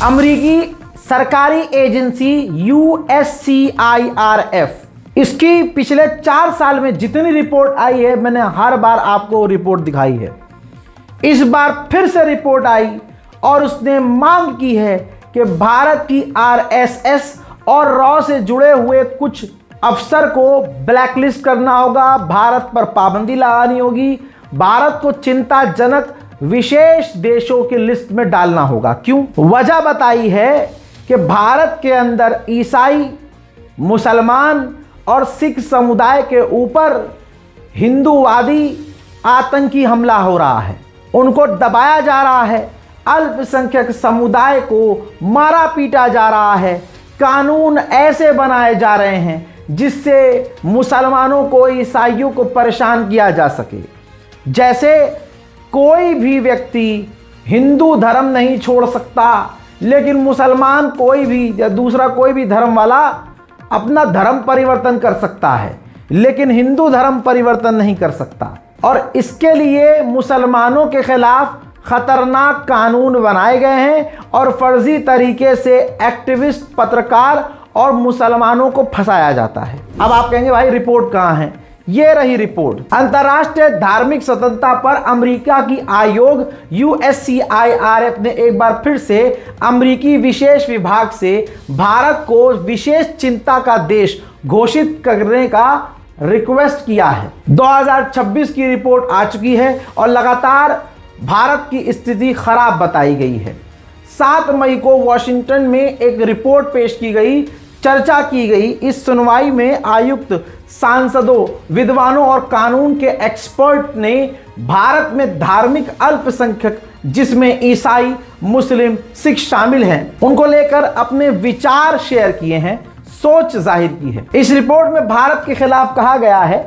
अमेरिकी सरकारी agency USCIRF, इसकी पिछले 4 साल में जितनी रिपोर्ट आई है, मैंने हर बार आपको रिपोर्ट दिखाई है। इस बार फिर से रिपोर्ट आई और उसने मांग की है कि भारत की RSS और रॉ से जुड़े हुए कुछ अफसर को ब्लैकलिस्ट करना होगा, भारत पर पाबंदी लगानी होगी, भारत को चिंताजनक विशेष देशों की लिस्ट में डालना होगा। क्यों? वजह बताई है कि भारत के अंदर ईसाई, मुसलमान और सिख समुदाय के ऊपर हिंदूवादी आतंकी हमला हो रहा है, उनको दबाया जा रहा है, अल्पसंख्यक समुदाय को मारा पीटा जा रहा है, कानून ऐसे बनाए जा रहे हैं जिससे मुसलमानों को, ईसाइयों को परेशान किया जा सके। जैसे कोई भी व्यक्ति हिंदू धर्म नहीं छोड़ सकता, लेकिन मुसलमान कोई भी या दूसरा कोई भी धर्म वाला अपना धर्म परिवर्तन कर सकता है, लेकिन हिंदू धर्म परिवर्तन नहीं कर सकता। और इसके लिए मुसलमानों के खिलाफ खतरनाक कानून बनाए गए हैं और फर्जी तरीके से एक्टिविस्ट, पत्रकार और मुसलमानों को फंसाया जाता है। अब आप कहेंगे भाई रिपोर्ट कहाँ है? ये रही रिपोर्ट। अंतर्राष्ट्रीय धार्मिक स्वतंत्रता पर अमेरिका की आयोग USCIRF ने एक बार फिर से अमेरिकी विशेष विभाग से भारत को विशेष चिंता का देश घोषित करने का रिक्वेस्ट किया है। 2026 की रिपोर्ट आ चुकी है और लगातार भारत की स्थिति खराब बताई गई है। 7 मई को वॉशिंगटन में एक रिपोर्ट पेश की गई, चर्चा की गई। इस सुनवाई में आयुक्त, सांसदों, विद्वानों और कानून के एक्सपर्ट ने भारत में धार्मिक अल्पसंख्यक, जिसमें ईसाई, मुस्लिम, सिख शामिल हैं, उनको लेकर अपने विचार शेयर किए हैं, सोच जाहिर की है। इस रिपोर्ट में भारत के खिलाफ कहा गया है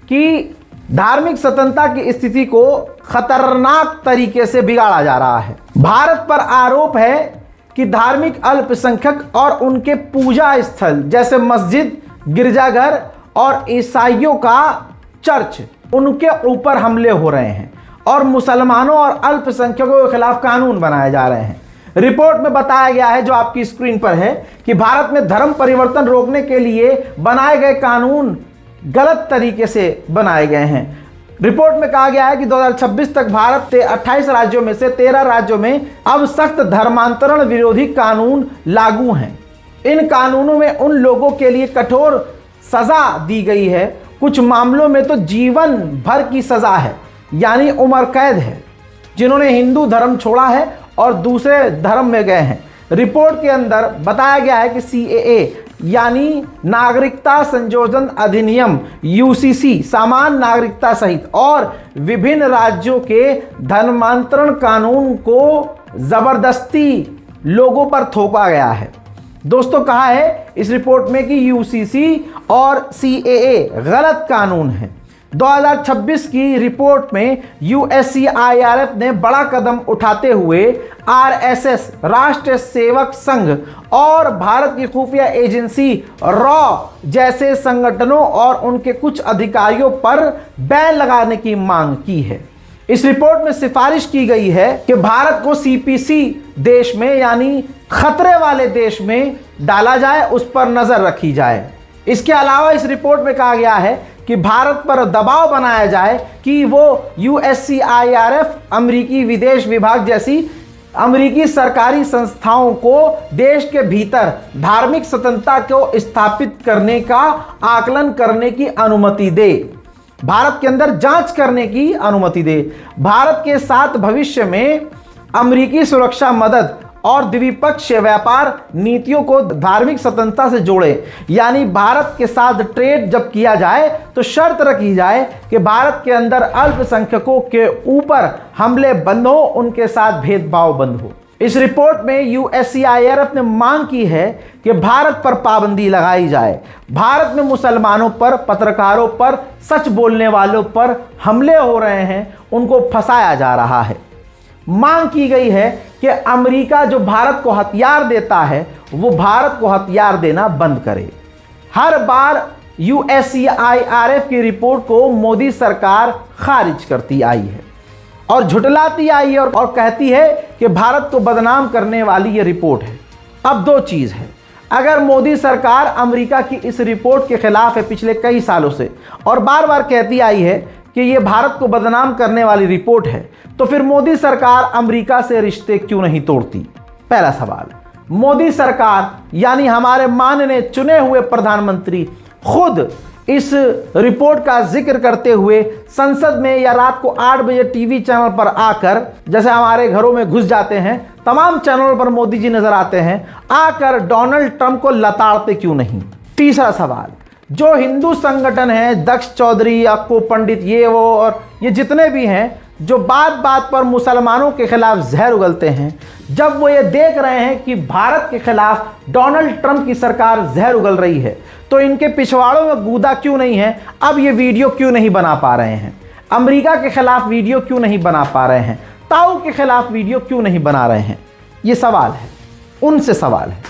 कि धार्मिक स्वतंत्रता की स्थिति को खतरनाक तरीके से बिगाड़ा जा रहा है। भारत पर आरोप है कि धार्मिक अल्पसंख्यक और उनके पूजा स्थल जैसे मस्जिद, गिरजाघर और ईसाइयों का चर्च, उनके ऊपर हमले हो रहे हैं और मुसलमानों और अल्पसंख्यकों के खिलाफ कानून बनाए जा रहे हैं। रिपोर्ट में बताया गया है, जो आपकी स्क्रीन पर है, कि भारत में धर्म परिवर्तन रोकने के लिए बनाए गए कानून गलत तरीके से बनाए गए हैं। रिपोर्ट में कहा गया है कि 2026 तक भारत के 28 राज्यों में से 13 राज्यों में अब सख्त धर्मांतरण विरोधी कानून लागू हैं। इन कानूनों में उन लोगों के लिए कठोर सजा दी गई है, कुछ मामलों में तो जीवन भर की सजा है, यानी उम्र कैद है, जिन्होंने हिंदू धर्म छोड़ा है और दूसरे धर्म में गए हैं। रिपोर्ट के अंदर बताया गया है कि CAA यानी नागरिकता संशोधन अधिनियम, UCC, समान नागरिकता सहित और विभिन्न राज्यों के धर्मांतरण कानून को जबरदस्ती लोगों पर थोपा गया है। दोस्तों, कहा है इस रिपोर्ट में कि UCC और CAA गलत कानून है। 2026 की रिपोर्ट में USCIRF ने बड़ा कदम उठाते हुए RSS, राष्ट्रीय सेवक संघ और भारत की खुफिया एजेंसी रॉ जैसे संगठनों और उनके कुछ अधिकारियों पर बैन लगाने की मांग की है। इस रिपोर्ट में सिफारिश की गई है कि भारत को CPC देश में, यानी खतरे वाले देश में डाला जाए, उस पर नजर रखी जाए। इसके अलावा इस रिपोर्ट में कहा गया है कि भारत पर दबाव बनाया जाए कि वो USCIRF, अमेरिकी विदेश विभाग जैसी अमेरिकी सरकारी संस्थाओं को देश के भीतर धार्मिक स्वतंत्रता को स्थापित करने का आकलन करने की अनुमति दे, भारत के अंदर जांच करने की अनुमति दे, भारत के साथ भविष्य में अमेरिकी सुरक्षा मदद और द्विपक्षीय व्यापार नीतियों को धार्मिक स्वतंत्रता से जोड़े, यानी भारत के साथ ट्रेड जब किया जाए तो शर्त रखी जाए कि भारत के अंदर अल्पसंख्यकों के ऊपर हमले बंद हो, उनके साथ भेदभाव बंद हो। इस रिपोर्ट में USCIRF ने मांग की है कि भारत पर पाबंदी लगाई जाए, भारत में मुसलमानों पर, पत्रकारों पर, सच बोलने वालों पर हमले हो रहे हैं, उनको फंसाया जा रहा है। मांग की गई है कि अमेरिका जो भारत को हथियार देता है, वो भारत को हथियार देना बंद करे। हर बार USCIRF की रिपोर्ट को मोदी सरकार खारिज करती आई है। और झुठलाती आई है और कहती है कि भारत को बदनाम करने वाली ये रिपोर्ट है। अब दो चीज़ है, अगर मोदी सरकार अमेरिका की इस रिपोर्ट के खिलाफ है पिछले कई सालों से और बार बार कहती आई है कि ये भारत को बदनाम करने वाली रिपोर्ट है, तो फिर मोदी सरकार अमेरिका से रिश्ते क्यों नहीं तोड़ती? पहला सवाल। मोदी सरकार यानी हमारे माननीय चुने हुए प्रधानमंत्री खुद इस रिपोर्ट का जिक्र करते हुए संसद में या रात को 8 बजे टीवी चैनल पर आकर, जैसे हमारे घरों में घुस जाते हैं, तमाम चैनलों पर मोदी जी नजर आते हैं, आकर डोनाल्ड ट्रंप को लताड़ते क्यों नहीं? तीसरा सवाल, जो हिंदू संगठन है, दक्ष चौधरी, अक्को पंडित, ये वो और ये जितने भी हैं, जो बात बात पर मुसलमानों के खिलाफ जहर उगलते हैं, जब वो ये देख रहे हैं कि भारत के खिलाफ डोनाल्ड ट्रंप की सरकार जहर उगल रही है, तो इनके पिछवाड़ों में गूदा क्यों नहीं है? अब ये वीडियो क्यों नहीं बना पा रहे हैं? अमेरिका के खिलाफ वीडियो क्यों नहीं बना पा रहे हैं? ताऊ के खिलाफ वीडियो क्यों नहीं बना रहे हैं? ये सवाल है, उनसे सवाल है।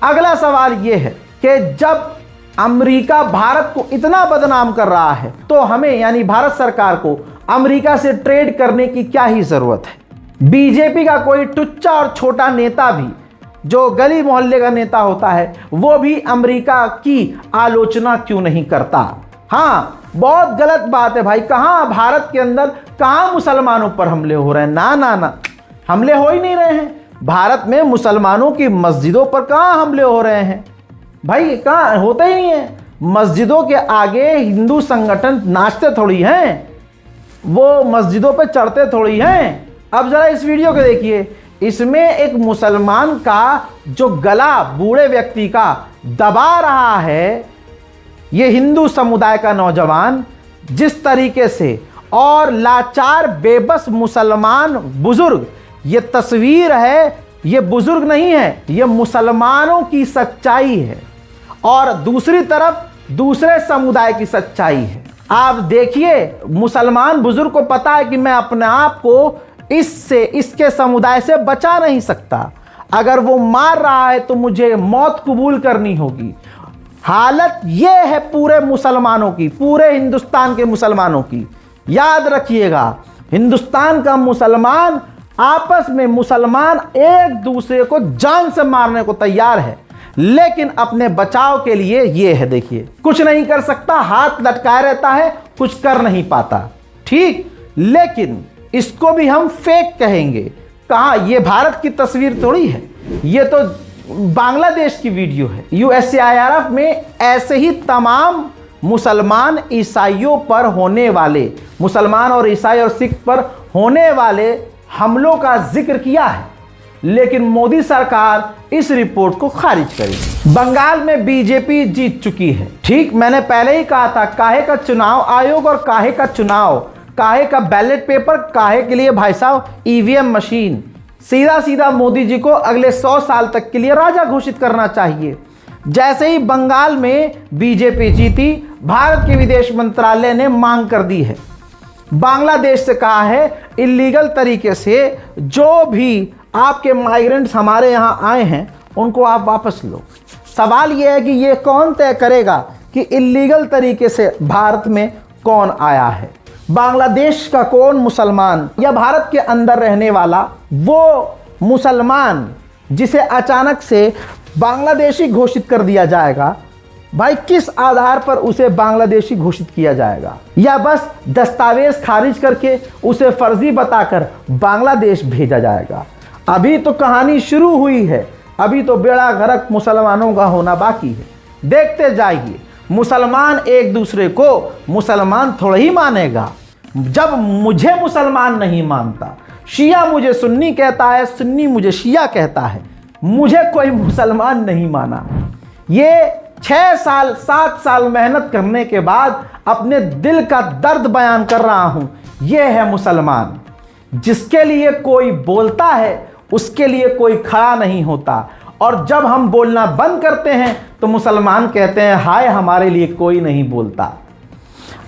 अगला सवाल ये है कि जब अमेरिका भारत को इतना बदनाम कर रहा है, तो हमें यानी भारत सरकार को अमेरिका से ट्रेड करने की क्या ही जरूरत है? बीजेपी का कोई टुच्चा और छोटा नेता भी, जो गली मोहल्ले का नेता होता है, वो भी अमेरिका की आलोचना क्यों नहीं करता? हाँ, बहुत गलत बात है भाई। कहाँ भारत के अंदर कहाँ मुसलमानों पर हमले हो रहे हैं? ना ना ना, हमले हो ही नहीं रहे हैं। भारत में मुसलमानों की मस्जिदों पर कहाँ हमले हो रहे हैं भाई? कहाँ होते ही नहीं है। मस्जिदों के आगे हिंदू संगठन नाचते थोड़ी हैं, वो मस्जिदों पे चढ़ते थोड़ी हैं। अब जरा इस वीडियो को देखिए, इसमें एक मुसलमान का जो गला बूढ़े व्यक्ति का दबा रहा है, ये हिंदू समुदाय का नौजवान जिस तरीके से, और लाचार बेबस मुसलमान बुजुर्ग, ये तस्वीर है, ये बुजुर्ग नहीं है, ये मुसलमानों की सच्चाई है और दूसरी तरफ दूसरे समुदाय की सच्चाई है। आप देखिए, मुसलमान बुजुर्ग को पता है कि मैं अपने आप को इसके समुदाय से बचा नहीं सकता, अगर वो मार रहा है तो मुझे मौत कबूल करनी होगी। हालत ये है पूरे मुसलमानों की, पूरे हिंदुस्तान के मुसलमानों की। याद रखिएगा, हिंदुस्तान का मुसलमान आपस में मुसलमान एक दूसरे को जान से मारने को तैयार है, लेकिन अपने बचाव के लिए ये है, देखिए, कुछ नहीं कर सकता, हाथ लटकाए रहता है, कुछ कर नहीं पाता। ठीक, लेकिन इसको भी हम फेक कहेंगे। कहाँ? ये भारत की तस्वीर थोड़ी है, ये तो बांग्लादेश की वीडियो है। USCIRF में ऐसे ही तमाम मुसलमान ईसाइयों पर होने वाले, मुसलमान और ईसाई और सिख पर होने वाले हमलों का जिक्र किया है, लेकिन मोदी सरकार इस रिपोर्ट को खारिज करेगी। बंगाल में बीजेपी जीत चुकी है। ठीक, मैंने पहले ही कहा था, काहे का चुनाव आयोग और काहे का चुनाव, काहे का बैलेट पेपर, काहे के लिए भाई साहब EVM मशीन। सीधा सीधा मोदी जी को अगले 100 साल तक के लिए राजा घोषित करना चाहिए। जैसे ही बंगाल में बीजेपी जीती, भारत के विदेश मंत्रालय ने मांग कर दी है, बांग्लादेश से कहा है इलीगल तरीके से जो भी आपके माइग्रेंट्स हमारे यहाँ आए हैं उनको आप वापस लो। सवाल यह है कि ये कौन तय करेगा कि इलीगल तरीके से भारत में कौन आया है? बांग्लादेश का कौन मुसलमान या भारत के अंदर रहने वाला वो मुसलमान जिसे अचानक से बांग्लादेशी घोषित कर दिया जाएगा? भाई, किस आधार पर उसे बांग्लादेशी घोषित किया जाएगा? या बस दस्तावेज खारिज करके उसे फर्जी बताकर बांग्लादेश भेजा जाएगा? अभी तो कहानी शुरू हुई है, अभी तो बेड़ा गर्क मुसलमानों का होना बाकी है। देखते जाइए, मुसलमान एक दूसरे को मुसलमान थोड़ा ही मानेगा। जब मुझे मुसलमान नहीं मानता, शिया मुझे सुन्नी कहता है, सुन्नी मुझे शिया कहता है, मुझे कोई मुसलमान नहीं माना। ये 6 साल 7 साल मेहनत करने के बाद अपने दिल का दर्द बयान कर रहा हूं। ये है मुसलमान, जिसके लिए कोई बोलता है उसके लिए कोई खड़ा नहीं होता, और जब हम बोलना बंद करते हैं तो मुसलमान कहते हैं हाय हमारे लिए कोई नहीं बोलता।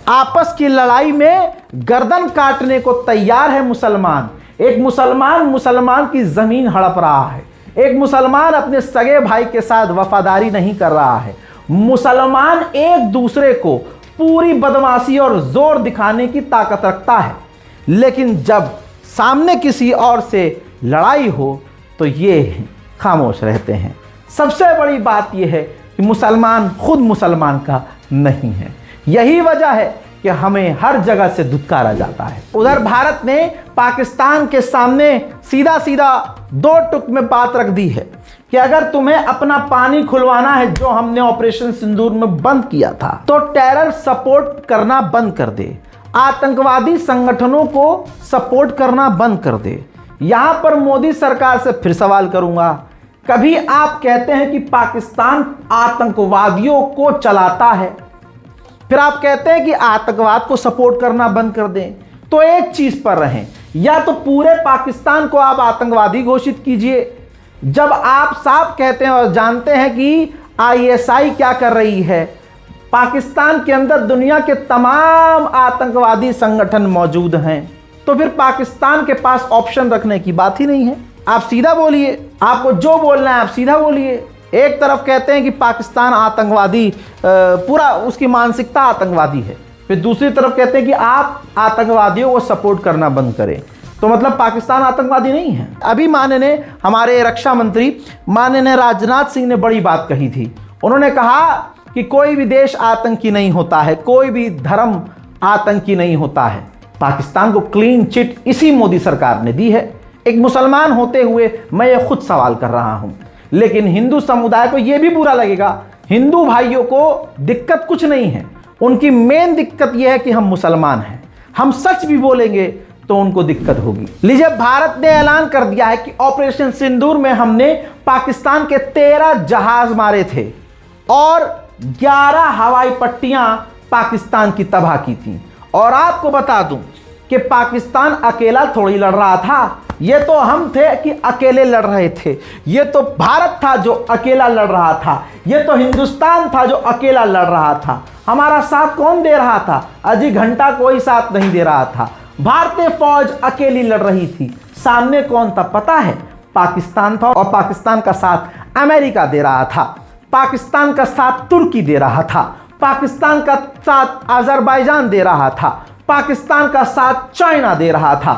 आपस की लड़ाई में गर्दन काटने को तैयार है मुसलमान। एक मुसलमान की जमीन हड़प रहा है, एक मुसलमान अपने सगे भाई के साथ वफादारी नहीं कर रहा है। मुसलमान एक दूसरे को पूरी बदमाशी और जोर दिखाने की ताकत रखता है, लेकिन जब सामने किसी और से लड़ाई हो तो ये खामोश रहते हैं। सबसे बड़ी बात यह है कि मुसलमान खुद मुसलमान का नहीं है। यही वजह है कि हमें हर जगह से धुतकारा जाता है। उधर भारत ने पाकिस्तान के सामने सीधा सीधा दो टुक में बात रख दी है कि अगर तुम्हें अपना पानी खुलवाना है, जो हमने ऑपरेशन सिंदूर में बंद किया था, तो टेरर सपोर्ट करना बंद कर दे, आतंकवादी संगठनों को सपोर्ट करना बंद कर दे। यहां पर मोदी सरकार से फिर सवाल करूंगा, कभी आप कहते हैं कि पाकिस्तान आतंकवादियों को चलाता है, फिर आप कहते हैं कि आतंकवाद को सपोर्ट करना बंद कर दें, तो एक चीज पर रहें, या तो पूरे पाकिस्तान को आप आतंकवादी घोषित कीजिए। जब आप साफ कहते हैं और जानते हैं कि आईएसआई क्या कर रही है, पाकिस्तान के अंदर दुनिया के तमाम आतंकवादी संगठन मौजूद हैं, तो फिर पाकिस्तान के पास ऑप्शन रखने की बात ही नहीं है। आप सीधा बोलिए, आपको जो बोलना है आप सीधा बोलिए। एक तरफ कहते हैं कि पाकिस्तान आतंकवादी, पूरा उसकी मानसिकता आतंकवादी है, फिर दूसरी तरफ कहते हैं कि आप आतंकवादियों को सपोर्ट करना बंद करें, तो मतलब पाकिस्तान आतंकवादी नहीं है। अभी माननीय हमारे रक्षा मंत्री माननीय राजनाथ सिंह ने बड़ी बात कही थी। उन्होंने कहा कि कोई भी देश आतंकी नहीं होता है, कोई भी धर्म आतंकी नहीं होता है। पाकिस्तान को क्लीन चिट इसी मोदी सरकार ने दी है। एक मुसलमान होते हुए मैं ये खुद सवाल कर रहा हूं, लेकिन हिंदू समुदाय को यह भी बुरा लगेगा। हिंदू भाइयों को दिक्कत कुछ नहीं है, उनकी मेन दिक्कत यह है कि हम मुसलमान हैं। हम सच भी बोलेंगे तो उनको दिक्कत होगी। लीजिए, भारत ने ऐलान कर दिया है कि ऑपरेशन सिंदूर में हमने पाकिस्तान के 13 जहाज मारे थे और 11 हवाई पट्टियां पाकिस्तान की तबाह की थी। और आपको बता दूं कि पाकिस्तान अकेला थोड़ी लड़ रहा था, ये तो हम थे कि अकेले लड़ रहे थे। ये तो भारत था जो अकेला लड़ रहा था, ये तो हिंदुस्तान था जो अकेला लड़ रहा था। हमारा साथ कौन दे रहा था? अजी घंटा कोई साथ नहीं दे रहा था। भारतीय फौज अकेली लड़ रही थी। सामने कौन था पता है? पाकिस्तान था, और पाकिस्तान का साथ अमेरिका दे रहा था, पाकिस्तान का साथ तुर्की दे रहा था, पाकिस्तान का साथ अजरबैजान दे रहा था, पाकिस्तान का साथ चाइना दे रहा था।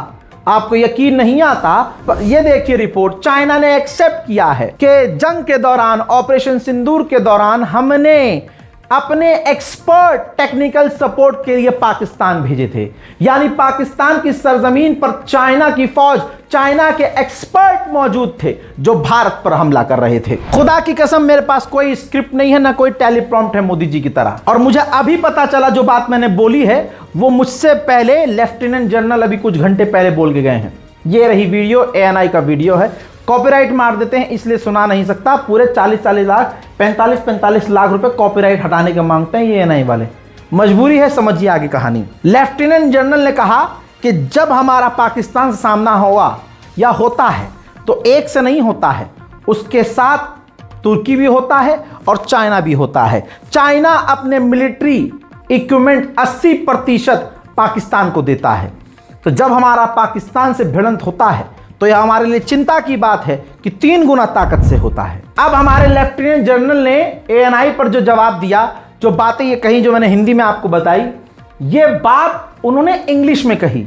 आपको यकीन नहीं आता? ये देखिए रिपोर्ट, चाइना ने एक्सेप्ट किया है कि जंग के दौरान, ऑपरेशन सिंदूर के दौरान हमने अपने एक्सपर्ट टेक्निकल सपोर्ट के लिए पाकिस्तान भेजे थे। यानी पाकिस्तान की सरजमीन पर चाइना की फौज, चाइना के एक्सपर्ट मौजूद थे जो भारत पर हमला कर रहे थे। खुदा की कसम, मेरे पास कोई स्क्रिप्ट नहीं है, ना कोई टेलीप्रॉम्प्ट है मोदी जी की तरह। और मुझे अभी पता चला, जो बात मैंने बोली है वो मुझसे पहले लेफ्टिनेंट जनरल अभी कुछ घंटे पहले बोल के गए हैं। ये रही वीडियो, ANI का वीडियो है। कॉपीराइट मार देते हैं इसलिए सुना नहीं सकता। पूरे 40 लाख 45 लाख रुपए कॉपीराइट हटाने के मांगते हैं ये ANI वाले। मजबूरी है, समझिए आगे कहानी। लेफ्टिनेंट जनरल ने कहा कि जब हमारा पाकिस्तान से सामना हुआ या होता है तो एक से नहीं होता है, उसके साथ तुर्की भी होता है और चाइना भी होता है। चाइना अपने मिलिट्री इक्विपमेंट 80% पाकिस्तान को देता है। तो जब हमारा पाकिस्तान से भिड़ंत होता है तो यह हमारे लिए चिंता की बात है कि 3 गुना ताकत से होता है। अब हमारे लेफ्टिनेंट जनरल ने ANI पर जो जवाब दिया, जो बातें ये कही, जो मैंने हिंदी में आपको बताई, ये बात उन्होंने इंग्लिश में कही,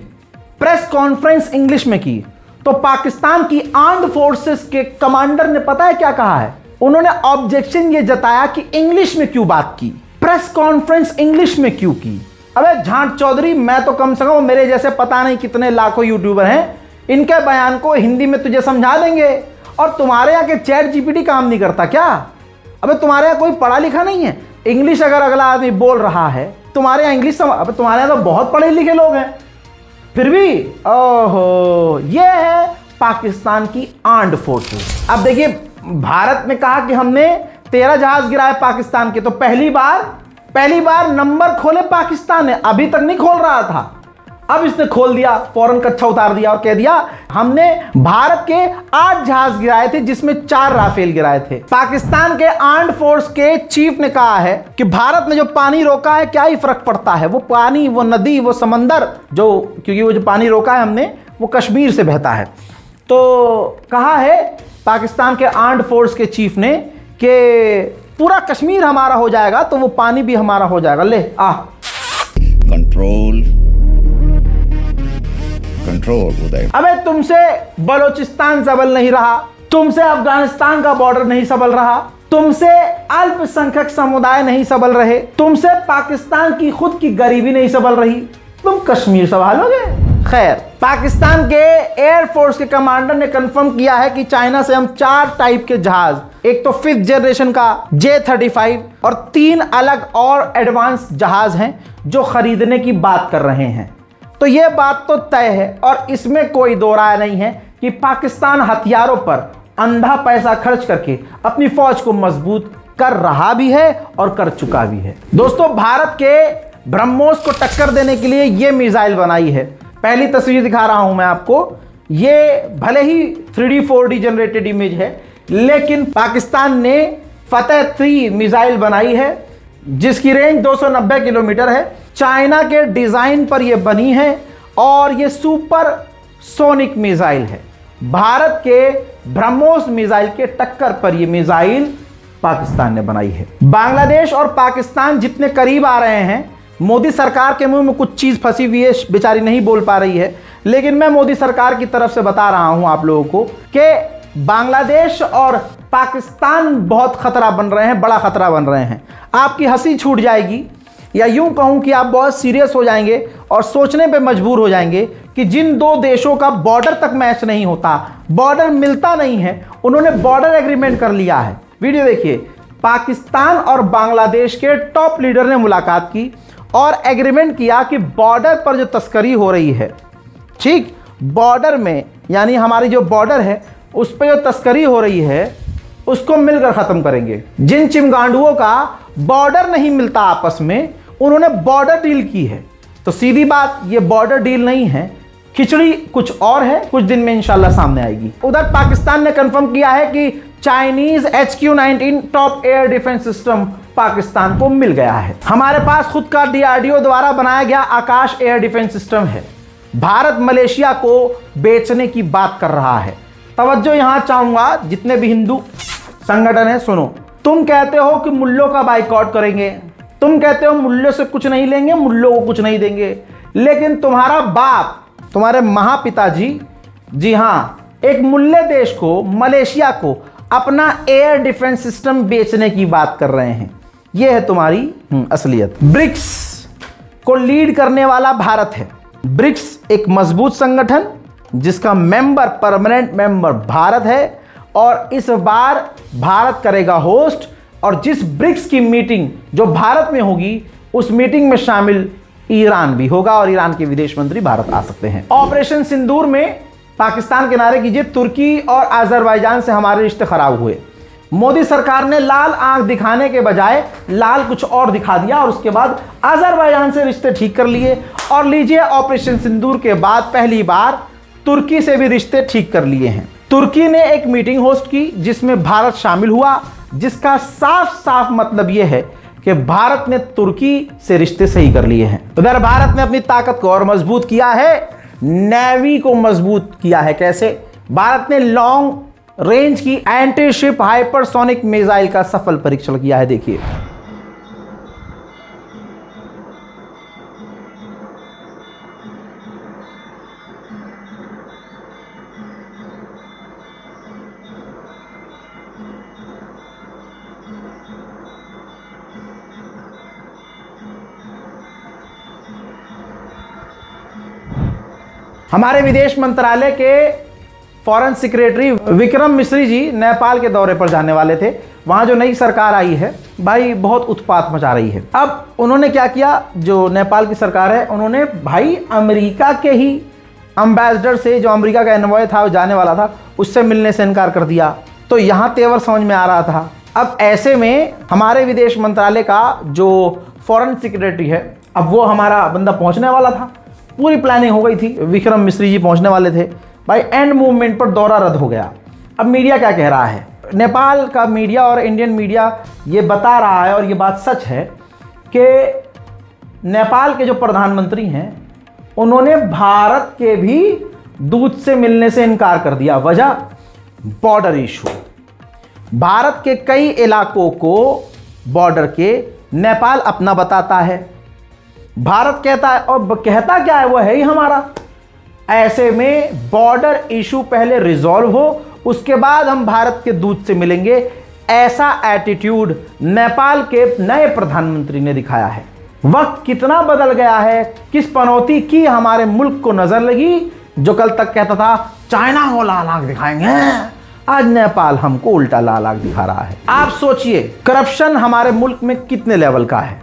प्रेस कॉन्फ्रेंस इंग्लिश में की। तो पाकिस्तान की आर्म्ड फोर्सेस के कमांडर ने पता है क्या कहा है? उन्होंने ऑब्जेक्शन ये जताया कि इंग्लिश में क्यों बात की, प्रेस कॉन्फ्रेंस इंग्लिश में क्यों की। अबे झांट चौधरी, मैं तो कम से कम, मेरे जैसे पता नहीं कितने लाखों यूट्यूबर हैं, इनके बयान को हिंदी में तुझे समझा देंगे। और तुम्हारे यहाँ के चैट GPT काम नहीं करता क्या? अबे तुम्हारे यहाँ कोई पढ़ा लिखा नहीं है? इंग्लिश अगर अगला आदमी बोल रहा है, तुम्हारे यहाँ इंग्लिश अबे तुम्हारे यहाँ तो बहुत पढ़े लिखे लोग हैं, फिर भी ओहो, ये है पाकिस्तान की आर्म्ड फोर्सेस। अब देखिए, भारत ने कहा कि हमने 13 जहाज गिराए पाकिस्तान के, तो पहली बार नंबर खोले पाकिस्तान ने। अभी तक नहीं खोल रहा था, अब इसने खोल दिया, फौरन कच्छा उतार दिया और कह दिया हमने भारत के 8 जहाज गिराए थे, जिसमें 4 राफेल गिराए थे। पाकिस्तान के आर्म्ड फोर्स के चीफ ने कहा है कि भारत ने जो पानी रोका है, क्या ही फर्क पड़ता है, वो पानी, वो नदी, वो समंदर, जो, क्योंकि वो जो पानी रोका है हमने, वो कश्मीर से बहता है। तो कहा है पाकिस्तान के आर्म्ड फोर्स के चीफ ने कि पूरा कश्मीर हमारा हो जाएगा तो वो पानी भी हमारा हो जाएगा। ले आ, control, Uday. अबे तुमसे बलोचिस्तान सबल नहीं रहा, तुमसे अफगानिस्तान का बॉर्डर नहीं सबल रहा, तुमसे अल्पसंख्यक समुदाय नहीं सबल रहे, तुमसे पाकिस्तान की खुद की गरीबी नहीं सबल रही, तुम कश्मीर संभालोगे? खैर, पाकिस्तान के एयरफोर्स के कमांडर ने कंफर्म किया है कि चाइना से हम 4 टाइप के जहाज, एक तो 5th जनरेशन का J-35 और 3 अलग और एडवांस जहाज हैं जो खरीदने की बात कर रहे हैं। तो ये बात तो तय है और इसमें कोई दो राय नहीं है कि पाकिस्तान हथियारों पर अंधा पैसा खर्च करके अपनी फौज को मजबूत कर रहा भी है और कर चुका भी है। दोस्तों, भारत के ब्रह्मोस को टक्कर देने के लिए ये मिसाइल बनाई है। पहली तस्वीर दिखा रहा हूं मैं आपको। ये भले ही 3D 4D जनरेटेड इमेज है, लेकिन पाकिस्तान ने फतेह 3 मिसाइल बनाई है जिसकी रेंज 290 किलोमीटर है। चाइना के डिजाइन पर यह बनी है और यह सुपर सोनिक मिसाइल है। भारत के ब्रह्मोस मिसाइल के टक्कर पर यह मिसाइल पाकिस्तान ने बनाई है। बांग्लादेश और पाकिस्तान जितने करीब आ रहे हैं, मोदी सरकार के मुंह में कुछ चीज फंसी हुई है, बेचारी नहीं बोल पा रही है, लेकिन मैं मोदी सरकार की तरफ से बता रहा हूं आप लोगों को कि बांग्लादेश और पाकिस्तान बहुत खतरा बन रहे हैं, बड़ा खतरा बन रहे हैं। आपकी हंसी छूट जाएगी, या यूं कहूं कि आप बहुत सीरियस हो जाएंगे और सोचने पे मजबूर हो जाएंगे कि जिन 2 देशों का बॉर्डर तक मैच नहीं होता, बॉर्डर मिलता नहीं है, उन्होंने बॉर्डर एग्रीमेंट कर लिया है। वीडियो देखिए। पाकिस्तान और बांग्लादेश के टॉप लीडर ने मुलाकात की और एग्रीमेंट किया कि बॉर्डर पर जो तस्करी हो रही है, ठीक, बॉर्डर में यानी हमारी जो बॉर्डर है उस पर जो तस्करी हो रही है उसको मिलकर खत्म करेंगे। जिन चिमगांडुओं का बॉर्डर नहीं मिलता आपस में, उन्होंने बॉर्डर डील की है। तो सीधी बात, ये बॉर्डर डील नहीं है, खिचड़ी कुछ और है, कुछ दिन में इंशाल्लाह सामने आएगी। उधर पाकिस्तान ने कंफर्म किया है कि Chinese HQ-19 top air defence system Pakistan को मिल गया है। हमारे पास खुद का DRDO द्वारा बनाया गया आकाश एयर डिफेंस सिस्टम है। भारत मलेशिया को बेचने की बात कर रहा है। तवज्जो यहां चाहूंगा, जितने भी हिंदू संगठन है, सुनो। तुम कहते हो कि मुल्लों का बाइकआउट करेंगे, तुम कहते हो मुल्लों से कुछ नहीं लेंगे, मुल्लों को कुछ नहीं देंगे, लेकिन तुम्हारा बाप, तुम्हारे महापिताजी, जी हां, एक मुल्ले देश को, मलेशिया को अपना एयर डिफेंस सिस्टम बेचने की बात कर रहे हैं। यह है तुम्हारी असलियत। ब्रिक्स को लीड करने वाला भारत है। ब्रिक्स एक मजबूत संगठन जिसका मेंबर, परमानेंट मेंबर भारत है और इस बार भारत करेगा होस्ट। और जिस ब्रिक्स की मीटिंग जो भारत में होगी, उस मीटिंग में शामिल ईरान भी होगा और ईरान के विदेश मंत्री भारत आ सकते हैं। ऑपरेशन सिंदूर में पाकिस्तान किनारे कीजिए, तुर्की और अजरबैजान से हमारे रिश्ते खराब हुए। मोदी सरकार ने लाल आंख दिखाने के बजाय लाल कुछ और दिखा दिया और उसके बाद अजरबैजान से रिश्ते ठीक कर लिए। और लीजिए, ऑपरेशन सिंदूर के बाद पहली बार तुर्की से भी रिश्ते ठीक कर लिए हैं। तुर्की ने एक मीटिंग होस्ट की जिसमें भारत शामिल हुआ, जिसका साफ साफ मतलब यह है कि भारत ने तुर्की से रिश्ते सही कर लिए हैं। उधर भारत ने अपनी ताकत को और मजबूत किया है, नेवी को मजबूत किया है। कैसे? भारत ने लॉन्ग रेंज की एंटी शिप हाइपरसोनिक मिसाइल का सफल परीक्षण किया है। देखिए, हमारे विदेश मंत्रालय के फॉरेन सेक्रेटरी विक्रम मिश्री जी नेपाल के दौरे पर जाने वाले थे। वहां जो नई सरकार आई है भाई, बहुत उत्पात मचा रही है। अब उन्होंने क्या किया, जो नेपाल की सरकार है, उन्होंने भाई अमेरिका के ही एम्बेसडर से, जो अमेरिका का एनवॉय था, वो जाने वाला था, उससे मिलने से इनकार कर दिया। तो यहाँ तेवर समझ में आ रहा था। अब ऐसे में हमारे विदेश मंत्रालय का जो फॉरेन सेक्रेटरी है, अब वो हमारा बंदा पहुँचने वाला था, पूरी प्लानिंग हो गई थी, विक्रम मिश्री जी पहुँचने वाले थे भाई, एंड मूवमेंट पर दौरा रद्द हो गया। अब मीडिया क्या कह रहा है, नेपाल का मीडिया और इंडियन मीडिया ये बता रहा है, और ये बात सच है, कि नेपाल के जो प्रधानमंत्री हैं उन्होंने भारत के भी दूत से मिलने से इनकार कर दिया। वजह, बॉर्डर इशू। भारत के कई इलाकों को बॉर्डर के नेपाल अपना बताता है। भारत कहता है, और कहता क्या है, वो है ही हमारा। ऐसे में बॉर्डर इशू पहले रिजॉल्व हो, उसके बाद हम भारत के दूत से मिलेंगे, ऐसा एटीट्यूड नेपाल के नए प्रधानमंत्री ने दिखाया है। वक्त कितना बदल गया है, किस पनौती की हमारे मुल्क को नजर लगी। जो कल तक कहता था चाइना को लाल आंख दिखाएंगे, आज नेपाल हमको उल्टा लाल आंख दिखा रहा है। आप सोचिए करप्शन हमारे मुल्क में कितने लेवल का है,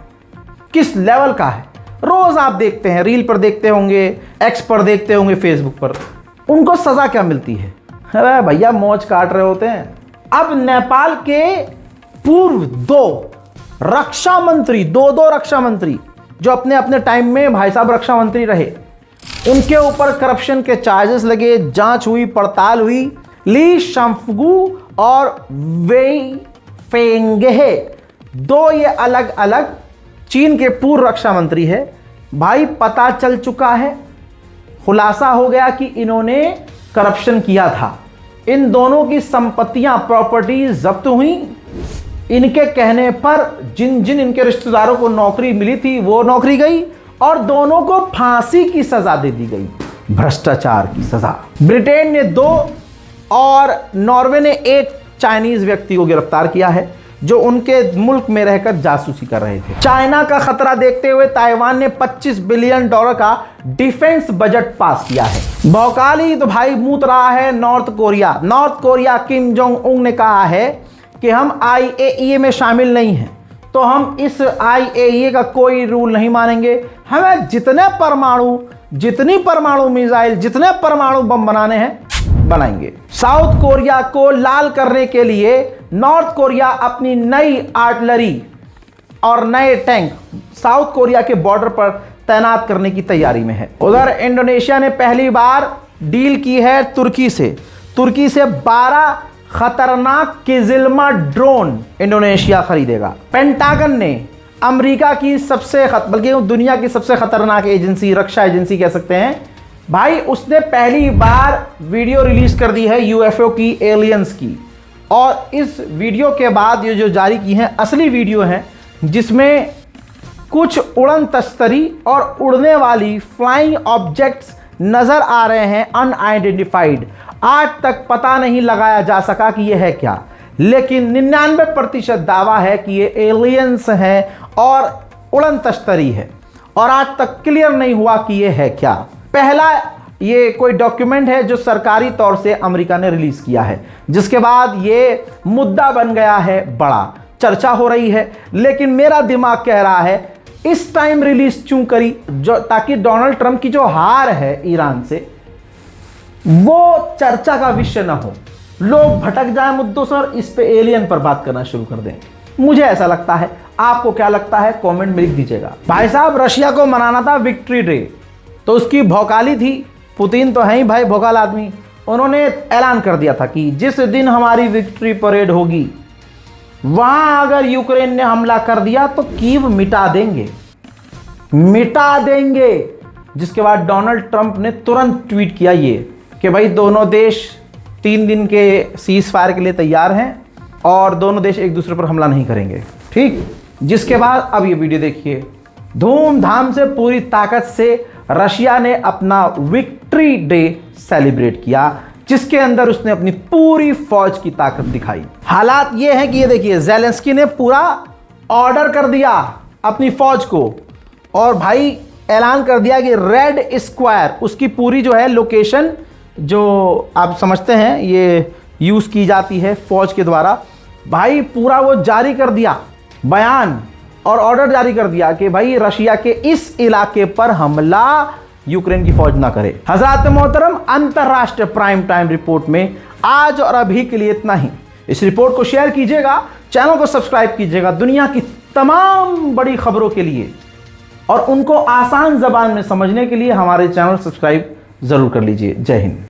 किस लेवल का है। रोज आप देखते हैं, रील पर देखते होंगे, एक्स पर देखते होंगे, फेसबुक पर। उनको सजा क्या मिलती है? अरे भैया मौज काट रहे होते हैं। अब नेपाल के पूर्व दो रक्षा मंत्री, दो रक्षा मंत्री जो अपने अपने टाइम में भाई साहब रक्षा मंत्री रहे, उनके ऊपर करप्शन के चार्जेस लगे, जांच हुई, पड़ताल हुई। ली शांगफू और वेई फेंगे, दो ये अलग अलग चीन के पूर्व रक्षा मंत्री है। भाई पता चल चुका है, खुलासा हो गया कि इन्होंने करप्शन किया था। इन दोनों की संपत्तियां, प्रॉपर्टीज जब्त हुई। इनके कहने पर जिन जिन इनके रिश्तेदारों को नौकरी मिली थी वो नौकरी गई, और दोनों को फांसी की सजा दे दी गई, भ्रष्टाचार की सजा। ब्रिटेन ने 2 और नॉर्वे ने 1 चाइनीज व्यक्ति को गिरफ्तार किया है जो उनके मुल्क में रहकर जासूसी कर रहे थे। चाइना का खतरा देखते हुए ताइवान ने $25 बिलियन का डिफेंस बजट पास किया है। भौकाली तो भाई मूत रहा है नॉर्थ कोरिया। किम जोंग उंग ने कहा है कि हम IAEA में शामिल नहीं हैं, तो हम इस IAEA का कोई रूल नहीं मानेंगे। हमें जितने परमाणु मिसाइल, जितने परमाणु बम बनाने हैं बनाएंगे। साउथ कोरिया को लाल करने के लिए नॉर्थ कोरिया अपनी नई आर्टिलरी और नए टैंक साउथ कोरिया के बॉर्डर पर तैनात करने की तैयारी में है। उधर इंडोनेशिया ने पहली बार डील की है तुर्की से 12 खतरनाक किजिल्मा ड्रोन इंडोनेशिया खरीदेगा। पेंटागन ने अमेरिका की बल्कि दुनिया की सबसे खतरनाक एजेंसी, रक्षा एजेंसी कह सकते हैं भाई, उसने पहली बार वीडियो रिलीज कर दी है UFO की, एलियंस की। और इस वीडियो के बाद ये जो जारी की हैं असली वीडियो हैं, जिसमें कुछ उड़न तस्तरी और उड़ने वाली फ्लाइंग ऑब्जेक्ट्स नजर आ रहे हैं, अनआइडेंटिफाइड। आज तक पता नहीं लगाया जा सका कि यह है क्या, लेकिन 99% दावा है कि ये एलियंस हैं और उड़न तस्तरी है, और आज तक क्लियर नहीं हुआ कि यह है क्या। पहला ये कोई डॉक्यूमेंट है जो सरकारी तौर से अमेरिका ने रिलीज किया है, जिसके बाद ये मुद्दा बन गया है, बड़ा चर्चा हो रही है। लेकिन मेरा दिमाग कह रहा है इस टाइम रिलीज क्यों करी, ताकि डोनाल्ड ट्रंप की जो हार है ईरान से, वो चर्चा का विषय ना हो, लोग भटक जाए मुद्दों से और इस पे एलियन पर बात करना शुरू कर दें। मुझे ऐसा लगता है। आपको क्या लगता है कमेंट में लिख दीजिएगा। भाई साहब रशिया को मनाना था विक्ट्री डे, तो उसकी भौकाली थी। पुतिन तो है ही भाई भौकाल आदमी। उन्होंने ऐलान कर दिया था कि जिस दिन हमारी विक्ट्री परेड होगी, वहां अगर यूक्रेन ने हमला कर दिया तो कीव मिटा देंगे। जिसके बाद डोनाल्ड ट्रंप ने तुरंत ट्वीट किया ये कि भाई दोनों देश 3 दिन के सीज फायर के लिए तैयार हैं और दोनों देश एक दूसरे पर हमला नहीं करेंगे। ठीक, जिसके बाद अब ये वीडियो देखिए, धूमधाम से पूरी ताकत से रशिया ने अपना विक्ट्री डे सेलिब्रेट किया, जिसके अंदर उसने अपनी पूरी फौज की ताकत दिखाई। हालात ये हैं कि ये देखिए, ज़ेलेंस्की ने पूरा ऑर्डर कर दिया अपनी फौज को, और भाई ऐलान कर दिया कि रेड स्क्वायर, उसकी पूरी जो है लोकेशन, जो आप समझते हैं ये यूज़ की जाती है फौज के द्वारा, भाई पूरा वो जारी कर दिया बयान और ऑर्डर जारी कर दिया कि भाई रशिया के इस इलाके पर हमला यूक्रेन की फौज ना करे। हज़रात मोहतरम, अंतरराष्ट्रीय प्राइम टाइम रिपोर्ट में आज और अभी के लिए इतना ही। इस रिपोर्ट को शेयर कीजिएगा, चैनल को सब्सक्राइब कीजिएगा दुनिया की तमाम बड़ी खबरों के लिए, और उनको आसान जबान में समझने के लिए हमारे चैनल सब्सक्राइब जरूर कर लीजिए। जय हिंद।